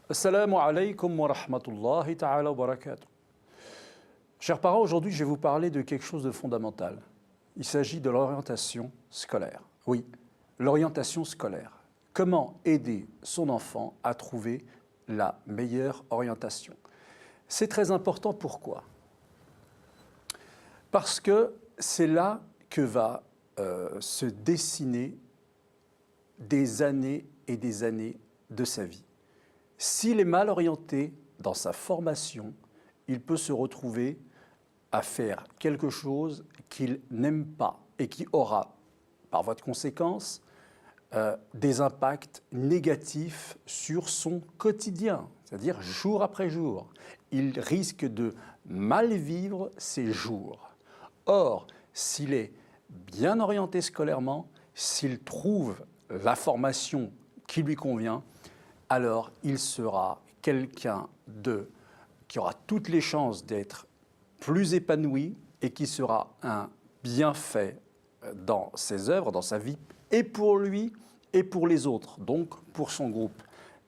Assalamu alaikum wa rahmatullahi ta'ala wa barakatuh. Chers parents, aujourd'hui je vais vous parler de quelque chose de fondamental. Il s'agit de l'orientation scolaire. Oui, l'orientation scolaire. Comment aider son enfant à trouver la meilleure orientation? C'est très important, pourquoi? Parce que c'est là que va se dessiner des années et des années de sa vie. S'il est mal orienté dans sa formation, il peut se retrouver à faire quelque chose qu'il n'aime pas et qui aura, par voie de conséquence, des impacts négatifs sur son quotidien, c'est-à-dire jour après jour. Il risque de mal vivre ses jours. Or, s'il est bien orienté scolairement, s'il trouve la formation qui lui convient, alors il sera quelqu'un qui aura toutes les chances d'être plus épanoui et qui sera un bienfait dans ses œuvres, dans sa vie, et pour lui et pour les autres, donc pour son groupe.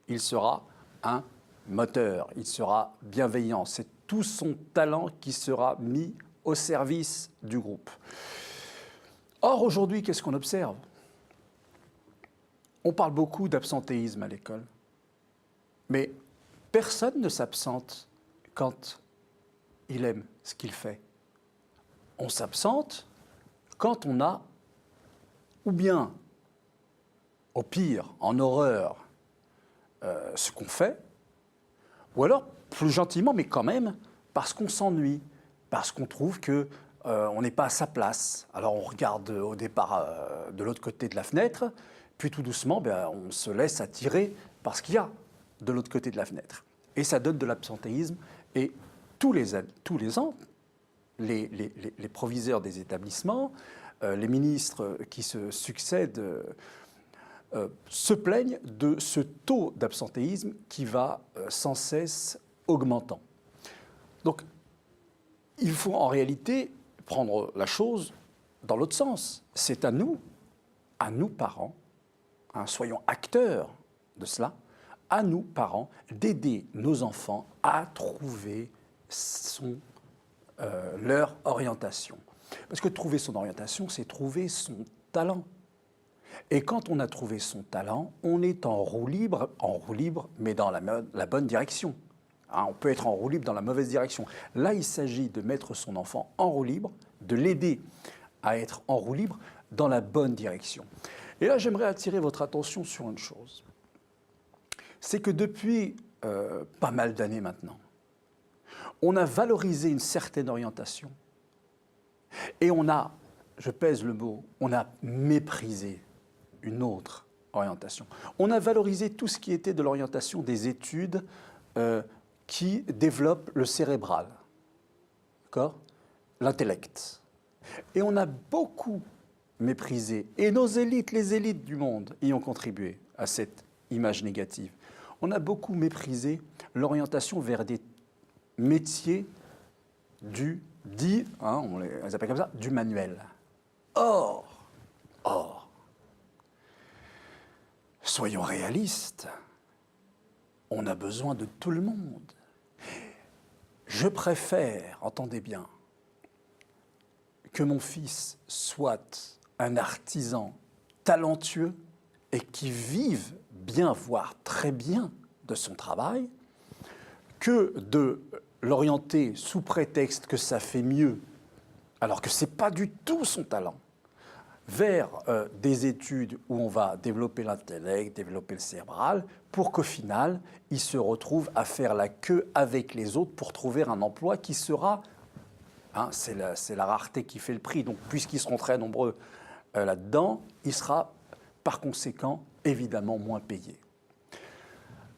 Il sera un moteur, il sera bienveillant. C'est tout son talent qui sera mis au service du groupe. Or, aujourd'hui, qu'est-ce qu'on observe? On parle beaucoup d'absentéisme à l'école, mais personne ne s'absente quand il aime ce qu'il fait. On s'absente quand on a, ou bien, au pire, en horreur, ce qu'on fait, ou alors, plus gentiment, mais quand même, parce qu'on s'ennuie, parce qu'on trouve que on n'est pas à sa place. Alors on regarde au départ de l'autre côté de la fenêtre, puis tout doucement, on se laisse attirer par ce qu'il y a de l'autre côté de la fenêtre. Et ça donne de l'absentéisme. Et tous les ans, les proviseurs des établissements, les ministres qui se succèdent, se plaignent de ce taux d'absentéisme qui va sans cesse augmentant. Donc, il faut en réalité prendre la chose dans l'autre sens. C'est à nous parents, soyons acteurs de cela, à nous parents d'aider nos enfants à trouver leur orientation. Parce que trouver son orientation, c'est trouver son talent. Et quand on a trouvé son talent, on est en roue libre, mais dans la bonne direction. On peut être en roue libre dans la mauvaise direction. Là, il s'agit de mettre son enfant en roue libre, de l'aider à être en roue libre dans la bonne direction. Et là, j'aimerais attirer votre attention sur une chose. C'est que depuis pas mal d'années maintenant, on a valorisé une certaine orientation et on a, je pèse le mot, on a méprisé une autre orientation. On a valorisé tout ce qui était de l'orientation des études qui développent le cérébral, l'intellect. Et on a beaucoup méprisé, et nos élites, les élites du monde, y ont contribué à cette image négative. On a beaucoup méprisé l'orientation vers des métiers on les appelle comme ça, du manuel. Or, soyons réalistes, on a besoin de tout le monde. Je préfère, entendez bien, que mon fils soit un artisan talentueux et qui vive bien, voire très bien de son travail, que de l'orienter sous prétexte que ça fait mieux, alors que ce n'est pas du tout son talent, vers des études où on va développer l'intellect, développer le cérébral, pour qu'au final, il se retrouve à faire la queue avec les autres pour trouver un emploi qui sera, c'est la rareté qui fait le prix, donc puisqu'ils seront très nombreux là-dedans, il sera par conséquent évidemment moins payé.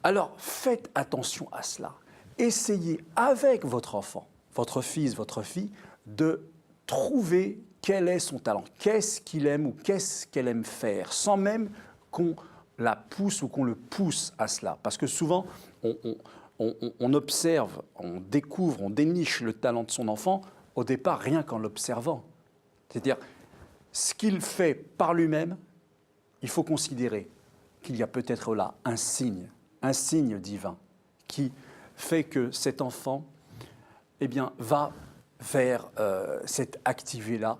Alors faites attention à cela. Essayez avec votre enfant, votre fils, votre fille, de trouver quel est son talent, qu'est-ce qu'il aime ou qu'est-ce qu'elle aime faire, sans même qu'on la pousse ou qu'on le pousse à cela. Parce que souvent, on observe, on découvre, on déniche le talent de son enfant au départ rien qu'en l'observant. C'est-à-dire, ce qu'il fait par lui-même, il faut considérer qu'il y a peut-être là un signe divin. qui fait que cet enfant eh bien, va vers cette activité-là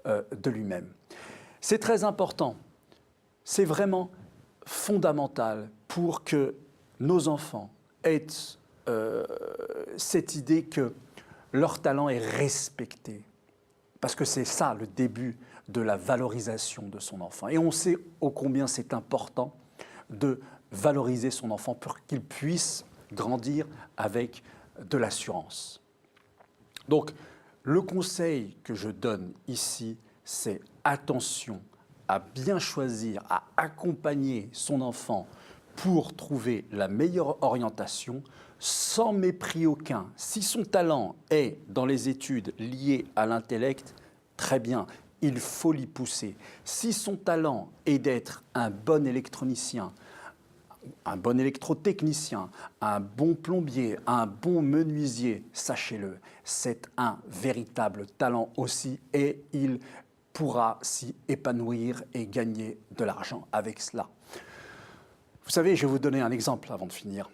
de lui-même. C'est très important, c'est vraiment fondamental pour que nos enfants aient cette idée que leur talent est respecté. Parce que c'est ça le début de la valorisation de son enfant. Et on sait ô combien c'est important de valoriser son enfant pour qu'il puisse grandir avec de l'assurance. Donc, le conseil que je donne ici, c'est attention à bien choisir, à accompagner son enfant pour trouver la meilleure orientation, sans mépris aucun. Si son talent est dans les études liées à l'intellect, très bien, il faut l'y pousser. Si son talent est d'être un bon électronicien, un bon électrotechnicien, un bon plombier, un bon menuisier, sachez-le, c'est un véritable talent aussi et il pourra s'y épanouir et gagner de l'argent avec cela. Vous savez, je vais vous donner un exemple avant de finir.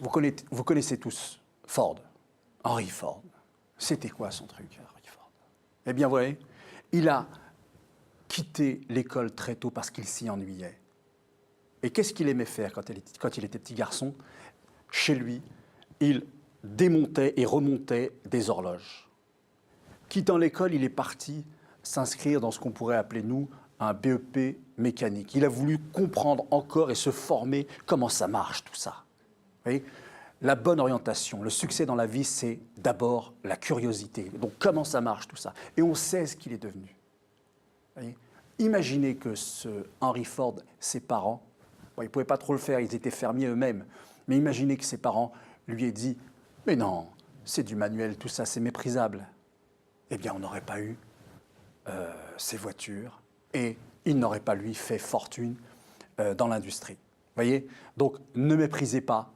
Vous connaissez tous Ford, Henry Ford. C'était quoi son truc, Henry Ford? Eh bien, vous voyez, il a quitté l'école très tôt parce qu'il s'y ennuyait. Et qu'est-ce qu'il aimait faire quand il était petit garçon? Chez lui, il démontait et remontait des horloges. Quittant l'école, il est parti s'inscrire dans ce qu'on pourrait appeler, nous, un BEP mécanique. Il a voulu comprendre encore et se former comment ça marche, tout ça. Vous voyez, la bonne orientation, le succès dans la vie, c'est d'abord la curiosité. Donc, comment ça marche, tout ça? Et on sait ce qu'il est devenu. Vous voyez, imaginez que ce Henry Ford, ses parents, bon, ils ne pouvaient pas trop le faire, ils étaient fermiers eux-mêmes, mais imaginez que ses parents lui aient dit « Mais non, c'est du manuel, tout ça, c'est méprisable. » Eh bien, on n'aurait pas eu ces voitures et il n'aurait pas, lui, fait fortune dans l'industrie. Vous voyez? Donc, ne méprisez pas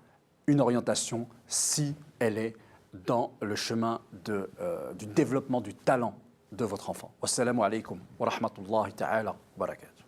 une orientation si elle est dans le chemin du développement du talent de votre enfant. Wassalamu alaikum wa rahmatullahi ta'ala wa barakatuh.